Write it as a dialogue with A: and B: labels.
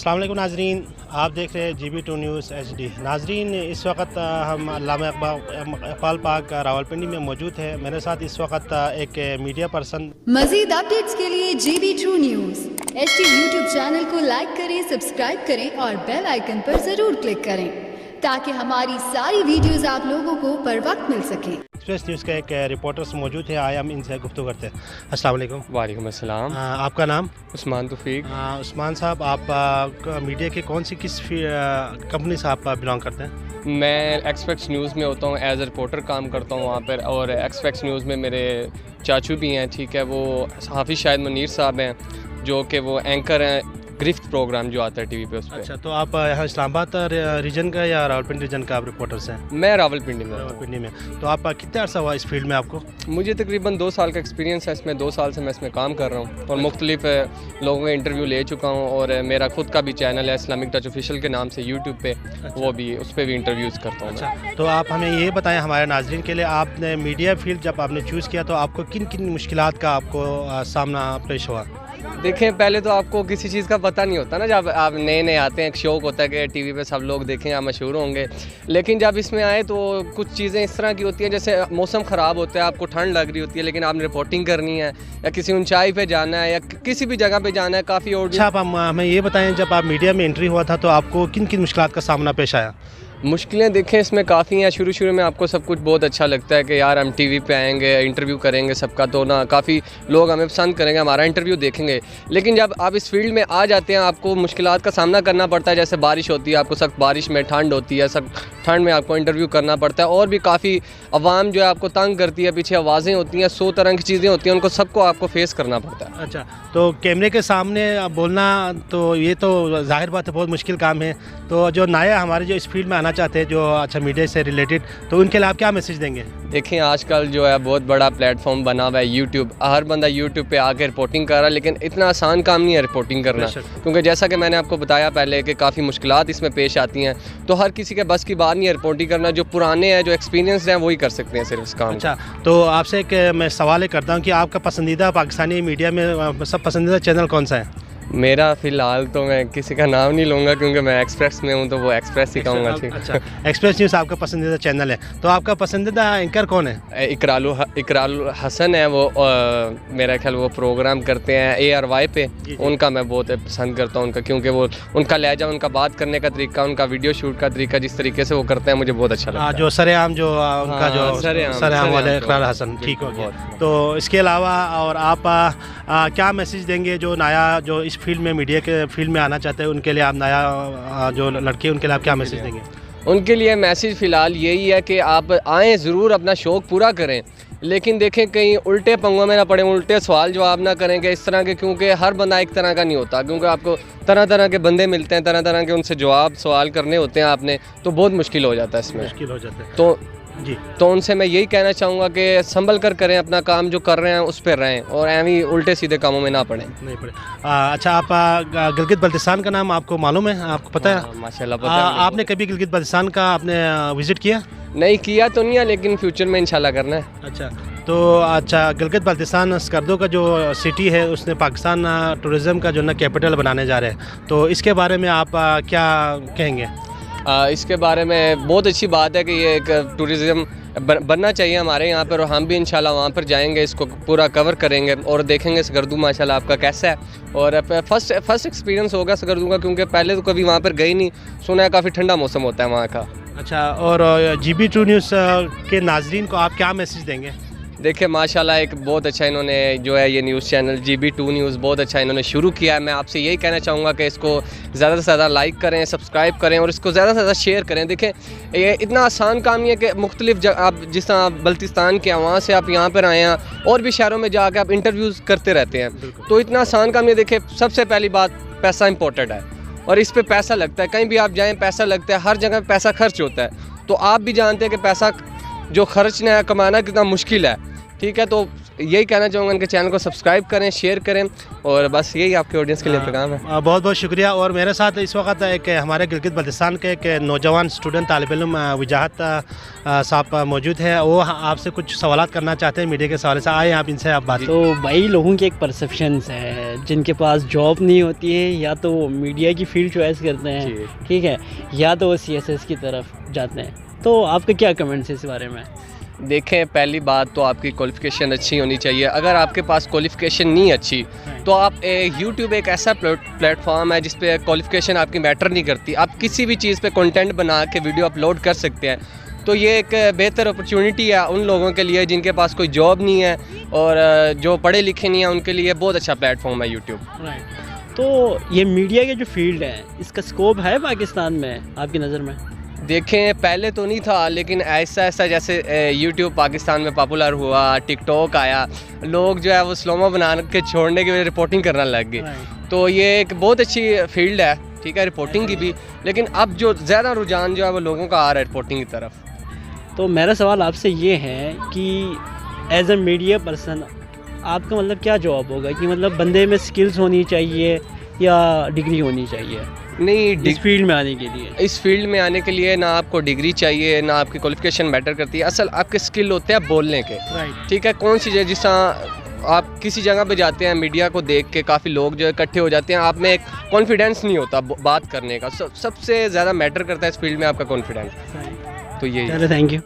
A: अस्सलाम वालेकुम नाजरीन, आप देख रहे हैं GB2 न्यूज़ HD। नाजरीन, इस वक्त हम अल्लामा इकबाल पार्क रावलपिंडी में मौजूद है। मेरे साथ इस वक्त एक मीडिया पर्सन।
B: मज़ीद अपडेट्स के लिए GB2 news HD YouTube channel को लाइक करें, सब्सक्राइब करें और बेल आइकन पर ज़रूर क्लिक करें ताकि हमारी सारी वीडियोस आप लोगों को बर वक्त मिल सके।
A: एक्सप्रेस न्यूज़ का एक रिपोर्टर्स मौजूद है, आए हम इनसे गुफ्तगू करते हैं। अस्सलाम वालेकुम।
C: वालेकुम अस्सलाम।
A: आपका नाम?
C: उस्मान तौफीक।
A: उस्मान साहब, आप मीडिया के कौन सी किस कंपनी से आप बिलोंग करते हैं?
C: मैं एक्सप्रेस न्यूज़ में होता हूँ, एज ए रिपोर्टर काम करता हूँ वहाँ पर। और एक्सप्रेस न्यूज़ में मेरे चाचू भी हैं, ठीक है, वो हाफिज़ शाहिद मुनीर साहब हैं, जो कि वो एंकर हैं गिरफ्त प्रोग्राम जो आता है टीवी पे उस पर।
A: अच्छा, तो आप यहाँ इस्लामाबाद रीजन का या रावलपिंडी रीजन का आप रिपोर्टर्स हैं?
C: मैं रावलपिंडी में।
A: रावलपिंडी में। तो आप कितने अर्सा हुआ इस फील्ड में आपको?
C: मुझे तकरीबन 2 साल का एक्सपीरियंस है इसमें। 2 साल से मैं इसमें काम कर रहा हूँ और मुख्तलिफ लोगों के इंटरव्यू ले चुका हूँ। और मेरा खुद का भी चैनल है इस्लामिक टच ऑफिशियल के नाम से यूट्यूब पे। वो भी उस पर भी इंटरव्यूज़ करता हूँ।
A: अच्छा, तो आप हमें ये बताएं हमारे नाजरीन के लिए, आपने मीडिया फील्ड जब आपने चूज़ किया तो आपको किन किन मुश्किलात का आपको सामना पेश हुआ?
C: देखें, पहले तो आपको किसी चीज़ का पता नहीं होता ना, जब आप नए नए आते हैं, एक शौक होता है कि टीवी पे सब लोग देखें, आप मशहूर होंगे। लेकिन जब इसमें आए तो कुछ चीज़ें इस तरह की होती हैं, जैसे मौसम ख़राब होता है, आपको ठंड लग रही होती है, लेकिन आपने रिपोर्टिंग करनी है या किसी ऊंचाई पे जाना है या किसी भी जगह पे जाना है, काफ़ी और।
A: अच्छा, आप हमें ये बताएं, जब आप मीडिया में एंट्री हुआ था तो आपको किन किन मुश्किलात का सामना पेश आया?
C: मुश्किलें देखें इसमें काफ़ी हैं। शुरू में आपको सब कुछ बहुत अच्छा लगता है कि यार हम टीवी पे आएंगे, इंटरव्यू करेंगे सबका, तो ना काफ़ी लोग हमें पसंद करेंगे, हमारा इंटरव्यू देखेंगे। लेकिन जब आप इस फील्ड में आ जाते हैं, आपको मुश्किलात का सामना करना पड़ता है। जैसे बारिश होती है, आपको सख्त बारिश में, ठंड होती है, सख्त ठंड में आपको इंटरव्यू करना पड़ता है। और भी काफ़ी अवाम जो है आपको तंग करती है, पीछे आवाज़ें होती हैं, 100 तरह की चीज़ें होती हैं, उनको सबको आपको फेस करना पड़ता है।
A: अच्छा, तो कैमरे के सामने बोलना तो ये तो जाहिर बात है बहुत मुश्किल काम है। तो जो नया हमारे जो इस फील्ड में आना चाहते हैं, जो अच्छा मीडिया से रिलेटेड, तो उनके लिए आप क्या मैसेज देंगे?
C: देखें, आजकल जो है बहुत बड़ा प्लेटफॉर्म बना हुआ है यूट्यूब। हर बंदा यूट्यूब पे आके रिपोर्टिंग कर रहा है, लेकिन इतना आसान काम नहीं है रिपोर्टिंग करना, क्योंकि जैसा कि मैंने आपको बताया पहले कि काफ़ी मुश्किलात इसमें पेश आती हैं। तो हर किसी के बस की बात नहीं है रिपोर्टिंग करना। जो पुराने हैं, जो एक्सपीरियंस हैं, वही कर सकते हैं सिर्फ इस काम।
A: अच्छा, तो आपसे एक मैं सवाल करता हूँ कि आपका पसंदीदा पाकिस्तानी मीडिया में सब पसंदीदा चैनल कौन सा है?
C: मेरा फ़िलहाल तो मैं किसी का नाम नहीं लूँगा, क्योंकि मैं एक्सप्रेस में हूँ, तो वो एक्सप्रेस ही कहूँगा।
A: अच्छा, एक्सप्रेस न्यूज़ आपका पसंदीदा चैनल है। तो आपका पसंदीदा एंकर कौन है?
C: इकराल हसन है, वो मेरा ख्याल वो प्रोग्राम करते हैं ARY पे। उनका मैं बहुत पसंद करता हूँ, उनका, क्योंकि वो उनका लहजा, उनका बात करने का तरीका, उनका वीडियो शूट का तरीका, जिस तरीके से वो करते हैं, मुझे बहुत अच्छा लगता है।
A: जो सरेआम जो उनका जो सरेआम वाले इकराल हसन, ठीक हो गया। तो इसके अलावा और आप क्या मैसेज देंगे जो नया, जो इस फील्ड में, मीडिया के फील्ड में आना चाहते हैं, उनके लिए आप नया जो लड़के, उनके लिए आप क्या मैसेज देंगे?
C: उनके लिए मैसेज फ़िलहाल यही है कि आप आएँ, ज़रूर अपना शौक़ पूरा करें, लेकिन देखें कहीं उल्टे पंगों में ना पड़े, उल्टे सवाल जवाब ना करेंगे इस तरह के, क्योंकि हर बंदा एक तरह का नहीं होता। क्योंकि आपको तरह तरह के बंदे मिलते हैं, तरह तरह के उनसे जवाब सवाल करने होते हैं आपने, तो बहुत मुश्किल हो जाता है इसमें।
A: मुश्किल हो जाता है
C: तो
A: जी।
C: तो उनसे मैं यही कहना चाहूँगा कि संभल कर करें अपना काम, जो कर रहे हैं उस पर रहें, और एवं उल्टे सीधे कामों में ना पड़ें।
A: नहीं पड़े। अच्छा, आप गिलगित बल्तिस्तान का नाम आपको मालूम है? आपको पता है?
C: माशाल्लाह पता है।
A: आपने कभी गिलगित बल्तिस्तान का आपने विज़िट किया?
C: नहीं किया तो नहीं है, लेकिन फ्यूचर में इंशाल्लाह करना है।
A: अच्छा, तो अच्छा, गिलगित बल्तिस्तान स्कर्दो का जो सिटी है, उसने पाकिस्तान टूरिज़म का जो ना कैपिटल बनाने जा रहे हैं, तो इसके बारे में आप क्या कहेंगे?
C: इसके बारे में बहुत अच्छी बात है कि ये एक टूरिज़म बनना चाहिए हमारे यहाँ पर, और हम भी इंशाल्लाह वहाँ पर जाएंगे, इसको पूरा कवर करेंगे और देखेंगे स्कर्दू माशाल्लाह आपका कैसा है। और फर्स्ट एक्सपीरियंस होगा स्कर्दू का, क्योंकि पहले तो कभी वहाँ पर गई नहीं। सुना है काफ़ी ठंडा मौसम होता है वहाँ का।
A: अच्छा, और GB2 न्यूज़ के नाजरीन को आप क्या मैसेज देंगे?
C: देखिए, माशाल्लाह एक बहुत अच्छा इन्होंने जो है ये न्यूज़ चैनल GB2 न्यूज़ बहुत अच्छा इन्होंने शुरू किया है। मैं आपसे यही कहना चाहूँगा कि इसको ज़्यादा से ज़्यादा लाइक करें, सब्सक्राइब करें और इसको ज़्यादा से ज़्यादा शेयर करें। देखें, ये इतना आसान काम नहीं है कि मुख्तलिफ आप जिस तरह बल्तिस्तान के वहाँ से आप यहाँ पर आए हैं, और भी शहरों में जाकर आप इंटरव्यूज़ करते रहते हैं, तो इतना आसान काम नहीं है। देखिए, सबसे पहली बात, पैसा इंपॉर्टेंट है और इस पर पैसा लगता है। कहीं भी आप जाएँ पैसा लगता है, हर जगह पैसा खर्च होता है। तो आप भी जानते हैं कि पैसा जो खर्चना है, कमाना कितना मुश्किल है, ठीक है। तो यही कहना चाहूँगा, इनके चैनल को सब्सक्राइब करें, शेयर करें, और बस यही आपके ऑडियंस के लिए पैगाम है।
A: बहुत बहुत शुक्रिया। और मेरे साथ इस वक्त एक हमारे गिलगित बल्तिस्तान के एक नौजवान स्टूडेंट तालिब इल्म वजाहत साहब मौजूद है। वो आपसे कुछ सवालात करना चाहते हैं मीडिया के सवाल से। आए आप इनसे आप बात।
D: तो भाई लोगों की एक परसेप्शंस है, जिनके पास जॉब नहीं होती है या तो वो मीडिया की फील्ड चॉइस करते हैं, ठीक है, या तो वो CSS की तरफ जाते हैं। तो आपका क्या कमेंट्स है इस बारे में?
C: देखें, पहली बात तो आपकी क्वालिफ़िकेशन अच्छी होनी चाहिए। अगर आपके पास क्वालिफ़िकेशन नहीं अच्छी तो आप यूट्यूब एक ऐसा प्लेटफॉर्म है जिस पे क्वालिफ़िकेशन आपकी मैटर नहीं करती। आप किसी भी चीज़ पे कंटेंट बना के वीडियो अपलोड कर सकते हैं। तो ये एक बेहतर अपॉर्चुनिटी है उन लोगों के लिए जिनके पास कोई जॉब नहीं है और जो पढ़े लिखे नहीं हैं, उनके लिए बहुत अच्छा प्लेटफॉर्म है यूट्यूब।
D: राइट। तो ये मीडिया के जो फील्ड है, इसका स्कोप है पाकिस्तान में आपकी नज़र में?
C: देखें, पहले तो नहीं था, लेकिन ऐसा ऐसा जैसे यूट्यूब पाकिस्तान में पॉपुलर हुआ, टिकटॉक आया, लोग जो है वो स्लोमो बना के छोड़ने की वजह रिपोर्टिंग करना लग गई। तो ये एक बहुत अच्छी फील्ड है, ठीक है, रिपोर्टिंग की भी। लेकिन अब जो ज़्यादा रुझान जो है वो लोगों का आ रहा है रिपोर्टिंग की तरफ।
D: तो मेरा सवाल आपसे ये है कि एज ए मीडिया पर्सन आपका मतलब क्या जवाब होगा कि मतलब बंदे में स्किल्स होनी चाहिए या डिग्री होनी चाहिए?
C: नहीं,
D: इस फील्ड में आने के लिए,
C: इस फील्ड में आने के लिए ना आपको डिग्री चाहिए, ना आपकी क्वालिफिकेशन मैटर करती है। असल आपके स्किल होते हैं बोलने के। ठीक है, कौन सी जगह, जिस तरह आप किसी जगह पे जाते हैं, मीडिया को देख के काफ़ी लोग जो है इकट्ठे हो जाते हैं, आप में एक कॉन्फिडेंस नहीं होता बात करने का। सबसे ज़्यादा मैटर करता है इस फील्ड में आपका कॉन्फिडेंस। तो यही।
D: Thank you.